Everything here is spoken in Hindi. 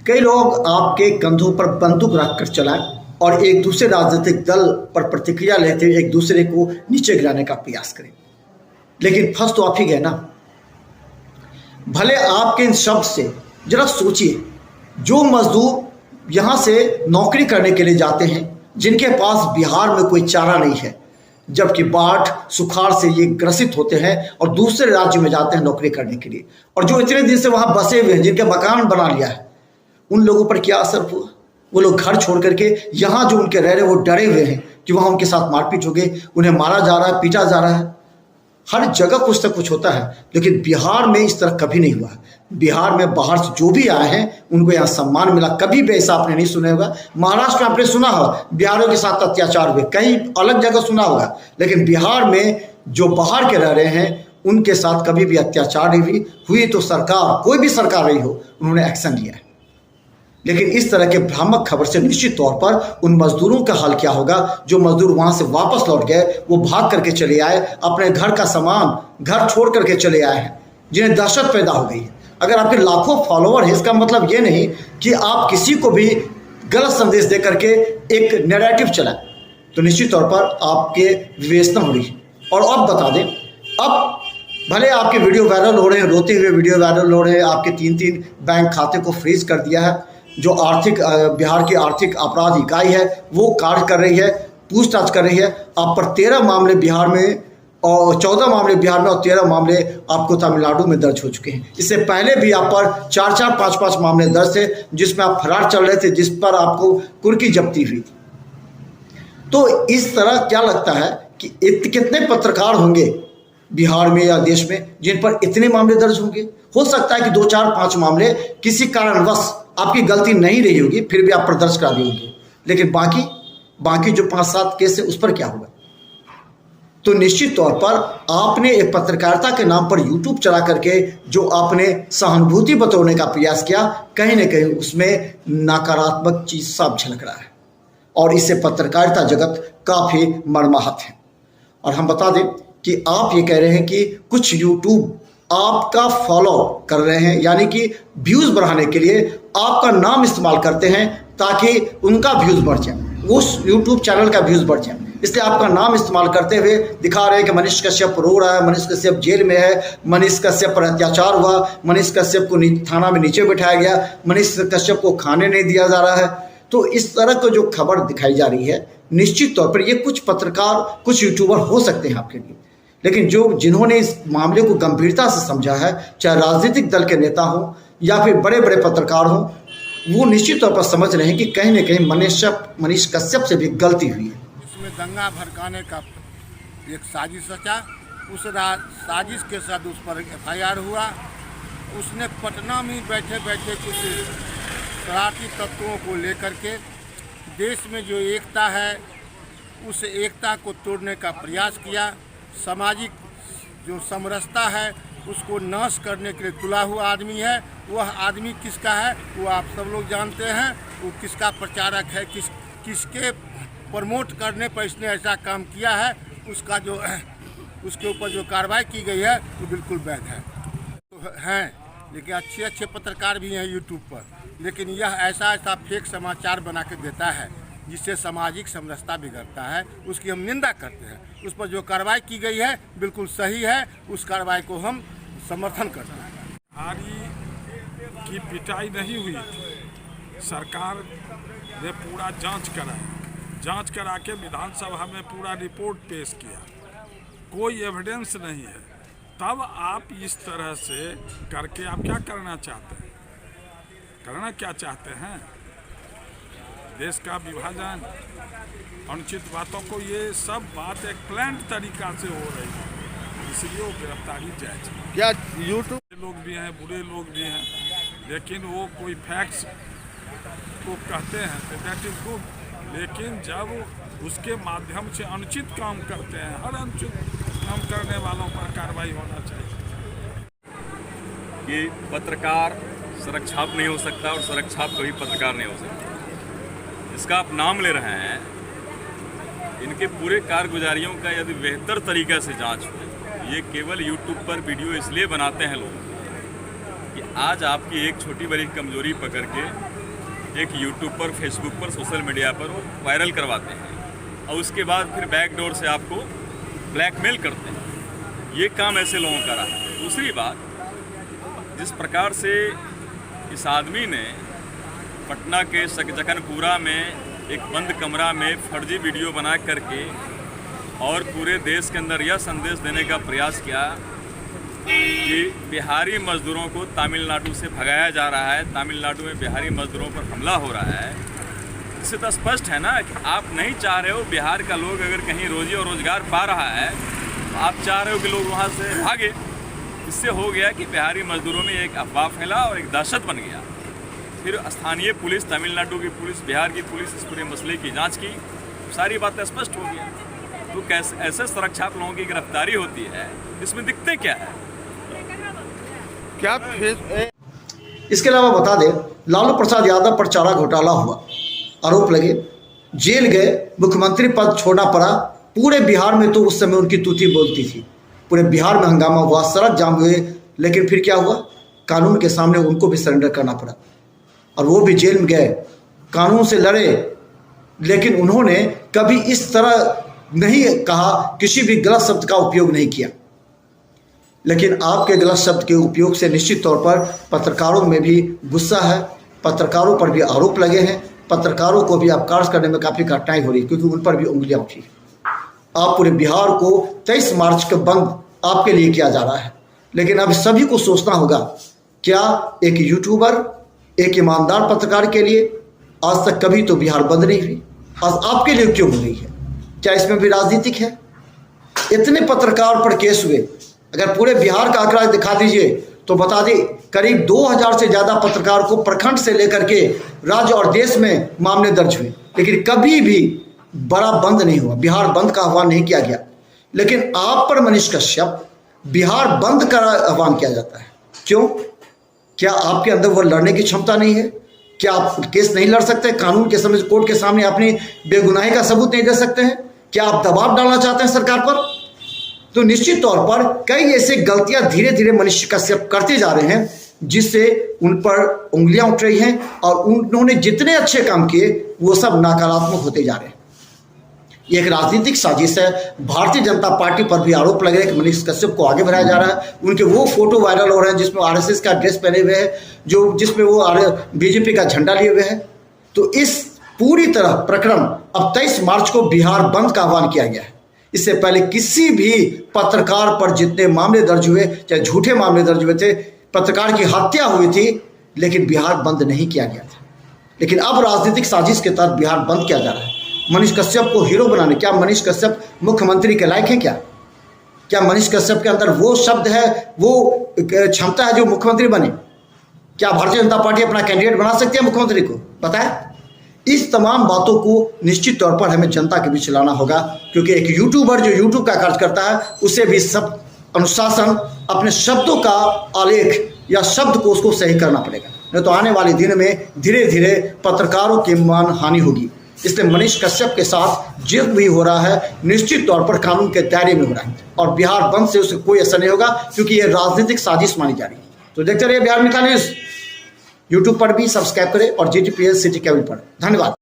कई लोग आपके कंधों पर बंदूक रखकर चलाएं और एक दूसरे राजनीतिक दल पर प्रतिक्रिया लेते हुए एक दूसरे को नीचे गिराने का प्रयास करें, लेकिन फंस तो आप ही गए ना। भले आपके इन शब्द से जरा सोचिए, जो मजदूर यहाँ से नौकरी करने के लिए जाते हैं, जिनके पास बिहार में कोई चारा नहीं है, जबकि बाढ़ सुखाड़ से ये ग्रसित होते हैं और दूसरे राज्य में जाते हैं नौकरी करने के लिए, और जो इतने दिन से वहाँ बसे हुए हैं, जिनके मकान बना लिया है, उन लोगों पर क्या असर हुआ? वो लोग घर छोड़ करके यहाँ जो उनके रह रहे, वो डरे हुए हैं कि वहाँ उनके साथ मारपीट हो गई, उन्हें मारा जा रहा है, पीटा जा रहा है। हर जगह कुछ ना कुछ होता है, लेकिन बिहार में इस तरह कभी नहीं हुआ। बिहार में बाहर से जो भी आए हैं उनको यहाँ सम्मान मिला, कभी भी ऐसा आपने नहीं सुना होगा। महाराष्ट्र में आपने सुना होगा बिहारियों के साथ अत्याचार हुए, कहीं अलग जगह सुना होगा, लेकिन बिहार में जो बाहर के रह रहे हैं उनके साथ कभी भी अत्याचार नहीं हुई तो सरकार, कोई भी सरकार रही हो, उन्होंने एक्शन लिया है। लेकिन इस तरह के भ्रामक खबर से निश्चित तौर पर उन मजदूरों का हाल क्या होगा जो मजदूर वहां से वापस लौट गए, वो भाग करके चले आए, अपने घर का सामान घर छोड़ करके चले आए हैं, जिन्हें दहशत पैदा हो गई है। अगर आपके लाखों फॉलोअर हैं, इसका मतलब ये नहीं कि आप किसी को भी गलत संदेश दे करके एक नैरेटिव चलाएं, तो निश्चित तौर पर आपके विवेचना हो रही है। और अब बता दें, अब भले आपके वीडियो वायरल हो रहे हैं, रोते हुए वीडियो वायरल हो रहे हैं, आपके 3-3 बैंक खाते को फ्रीज कर दिया है, जो बिहार की आर्थिक अपराध इकाई है वो कार्य कर रही है, पूछताछ कर रही है। आप पर 13 मामले बिहार में और 14 मामले बिहार में और 13 मामले आपको तमिलनाडु में दर्ज हो चुके हैं। इससे पहले भी आप पर 4-4, 5-5 मामले दर्ज थे, जिसमें आप फरार चल रहे थे, जिस पर आपको कुर्की जब्ती हुई थी। तो इस तरह क्या लगता है कि कितने पत्रकार होंगे बिहार में या देश में जिन पर इतने मामले दर्ज होंगे? हो सकता है कि 2, 4, 5 मामले किसी कारणवश आपकी गलती नहीं रही होगी, फिर भी आप पर दर्ज करा दी होगी, लेकिन बाकी जो 5-7 केस है उस पर क्या होगा? तो निश्चित तौर पर आपने एक पत्रकारिता के नाम पर यूट्यूब चला करके जो आपने सहानुभूति बतौने का प्रयास किया, कहीं ना कहीं उसमें नकारात्मक चीज सब झलक रहा है, और इससे पत्रकारिता जगत काफी मर्माहत है। और हम बता दें कि आप ये कह रहे हैं कि कुछ यूट्यूब आपका फॉलो कर रहे हैं, यानी कि व्यूज बढ़ाने के लिए आपका नाम इस्तेमाल करते हैं ताकि उनका व्यूज बढ़ जाए, उस यूट्यूब चैनल का व्यूज बढ़ जाए। इसलिए आपका नाम इस्तेमाल करते हुए दिखा रहे हैं कि मनीष कश्यप रो रहा है, मनीष कश्यप जेल में है, मनीष कश्यप पर अत्याचार हुआ, मनीष कश्यप को थाना में नीचे बिठाया गया, मनीष कश्यप को खाने नहीं दिया जा रहा है। तो इस तरह की जो खबर दिखाई जा रही है, निश्चित तौर पर ये कुछ पत्रकार, कुछ यूट्यूबर हो सकते हैं आपके लिए, लेकिन जिन्होंने इस मामले को गंभीरता से समझा है, चाहे राजनीतिक दल के नेता हो या फिर बड़े बड़े पत्रकार हो, वो निश्चित तौर पर समझ रहे हैं कि कहीं ना कहीं मनीष कश्यप से भी गलती हुई है। इसमें दंगा भड़काने का एक साजिश रचा, उस साजिश के साथ उस पर FIR हुआ। उसने पटना में बैठे बैठे कुछ शरारती तत्वों को लेकर के देश में जो एकता है उस एकता को तोड़ने का प्रयास किया। सामाजिक जो समरसता है उसको नाश करने के लिए तुला हुआ आदमी है। वह आदमी किसका है वो आप सब लोग जानते हैं, वो किसका प्रचारक है, किसके प्रमोट करने पर इसने ऐसा काम किया है, उसके ऊपर जो कार्रवाई की गई है वो बिल्कुल वैध है। तो हैं, लेकिन अच्छे पत्रकार भी हैं यूट्यूब पर, लेकिन यह ऐसा फेक समाचार बना के देता है जिससे सामाजिक समरसता बिगड़ता है, उसकी हम निंदा करते हैं। उस पर जो कार्रवाई की गई है बिल्कुल सही है, उस कार्रवाई को हम समर्थन करते हैं। आरी की पिटाई नहीं हुई थी, सरकार ने पूरा जांच करा के विधानसभा में पूरा रिपोर्ट पेश किया, कोई एविडेंस नहीं है। तब आप इस तरह से करके आप क्या करना चाहते हैं? देश का विभाजन, अनुचित बातों को, ये सब बात एक प्लान्ड तरीका से हो रही है, इसलिए वो गिरफ्तारी जायज है। क्या यूट्यूब लोग भी हैं, बुरे लोग भी हैं, लेकिन वो कोई फैक्ट्स को कहते हैं तो दैट इज गुड, लेकिन जब उसके माध्यम से अनुचित काम करते हैं, हर अनुचित काम करने वालों पर कार्रवाई होना चाहिए। ये पत्रकार सड़क छाप नहीं हो सकता और सड़क छाप कभी पत्रकार नहीं हो सकता। इसका आप नाम ले रहे हैं, इनके पूरे कारगुजारियों का यदि बेहतर तरीक़ा से जांच हो। ये केवल यूट्यूब पर वीडियो इसलिए बनाते हैं लोग कि आज आपकी एक छोटी बड़ी कमजोरी पकड़ के एक यूट्यूब पर, फेसबुक पर, सोशल मीडिया पर वो वायरल करवाते हैं और उसके बाद फिर बैकडोर से आपको ब्लैकमेल करते हैं। ये काम ऐसे लोगों का रहा है। दूसरी बात, जिस प्रकार से इस आदमी ने पटना के जकनपुरा में एक बंद कमरा में फर्जी वीडियो बना करके और पूरे देश के अंदर यह संदेश देने का प्रयास किया कि बिहारी मजदूरों को तमिलनाडु से भगाया जा रहा है, तमिलनाडु में बिहारी मजदूरों पर हमला हो रहा है। इससे तो स्पष्ट है ना कि आप नहीं चाह रहे हो बिहार का लोग अगर कहीं रोजी और रोजगार पा रहा है तो आप चाह रहे हो कि लोग वहाँ से भागे। इससे हो गया कि बिहारी मजदूरों में एक अफवाह फैला और एक दहशत बन गया। फिर स्थानीय पुलिस, तमिलनाडु की पुलिस, बिहार की पुलिस इस पूरे मसले की जाँच की, सारी बातें स्पष्ट हो गया। तो कैसे ऐसे सुरक्षात्मक लोगों की गिरफ्तारी होती है, इसमें दिखते क्या है? क्या इसके अलावा बता दें, लालू प्रसाद यादव पर चारा घोटाला हुआ, आरोप लगे, जेल गए, मुख्यमंत्री पद छोड़ना पड़ा। पूरे बिहार में तो उस समय उनकी तूती बोलती थी, पूरे बिहार में हंगामा हुआ, सड़क जाम हुए। लेकिन फिर क्या हुआ? कानून के सामने उनको भी सरेंडर करना पड़ा और वो भी जेल में गए, कानून से लड़े। लेकिन उन्होंने कभी इस तरह नहीं कहा, किसी भी गलत शब्द का उपयोग नहीं किया। लेकिन आपके गलत शब्द के उपयोग से निश्चित तौर पर पत्रकारों में भी गुस्सा है, पत्रकारों पर भी आरोप लगे हैं, पत्रकारों को भी अब कार्य करने में काफ़ी कठिनाई हो रही है, क्योंकि उन पर भी उंगलियां उठी। आप पूरे बिहार को 23 मार्च का बंद आपके लिए किया जा रहा है। लेकिन अब सभी को सोचना होगा, क्या एक यूट्यूबर, एक ईमानदार पत्रकार के लिए आज तक कभी तो बिहार बंद नहीं हुई, आज आपके लिए क्यों हो रही है? क्या इसमें भी राजनीतिक है? इतने पत्रकार पर केस हुए, अगर पूरे बिहार का आंकड़ा दिखा दीजिए तो बता दें करीब 2000 से ज़्यादा पत्रकार को प्रखंड से लेकर के राज्य और देश में मामले दर्ज हुए, लेकिन कभी भी बड़ा बंद नहीं हुआ, बिहार बंद का आह्वान नहीं किया गया। लेकिन आप पर मनीष कश्यप बिहार बंद का आह्वान किया जाता है, क्यों? क्या आपके अंदर वो लड़ने की क्षमता नहीं है? क्या आप केस नहीं लड़ सकते? कानून के समझ कोर्ट के सामने अपनी बेगुनाही का सबूत नहीं दे सकते हैं? क्या आप दबाव डालना चाहते हैं सरकार पर? तो निश्चित तौर पर कई ऐसे गलतियां धीरे धीरे मनीष कश्यप करते जा रहे हैं, जिससे उन पर उंगलियां उठ रही हैं और उन्होंने जितने अच्छे काम किए वो सब नकारात्मक होते जा रहे हैं। ये एक राजनीतिक साजिश है। भारतीय जनता पार्टी पर भी आरोप लग रहे हैं कि मनीष कश्यप को आगे बढ़ाया जा रहा है। उनके वो फोटो वायरल हो रहे हैं जिसमें आरएसएस का ड्रेस पहने हुए हैं, जिसमें वो बीजेपी का झंडा लिए हुए हैं। तो इस पूरी तरह प्रकरण अब 23 मार्च को बिहार बंद का आह्वान किया गया है। इससे पहले किसी भी पत्रकार पर जितने मामले दर्ज हुए, चाहे झूठे मामले दर्ज हुए थे, पत्रकार की हत्या हुई थी, लेकिन बिहार बंद नहीं किया गया था। लेकिन अब राजनीतिक साजिश के तहत बिहार बंद किया जा रहा है मनीष कश्यप को हीरो बनाने। क्या मनीष कश्यप मुख्यमंत्री के लायक है? क्या मनीष कश्यप के अंदर वो शब्द है, वो क्षमता है जो मुख्यमंत्री बने? क्या भारतीय जनता पार्टी अपना कैंडिडेट बना सकती है मुख्यमंत्री को? बताएं। इस तमाम बातों को निश्चित तौर पर हमें जनता के बीच लाना होगा, क्योंकि एक यूट्यूबर जो यूट्यूब का कार्य करता है, उसे भी सब अनुशासन, अपने शब्दों का आलेख या शब्द को उसको सही करना पड़ेगा, नहीं तो आने वाले दिन में धीरे धीरे पत्रकारों की मान हानि होगी। इसलिए मनीष कश्यप के साथ जो भी हो रहा है निश्चित तौर पर कानून के दायरे में हो रहा है और बिहार बंद से उसे कोई असर नहीं होगा, क्योंकि ये राजनीतिक साजिश मानी जा रही है। तो देखते रहिए बिहार मित्र न्यूज़। यूट्यूब पर भी सब्सक्राइब करें और GTPS सिटी केबल पर। धन्यवाद।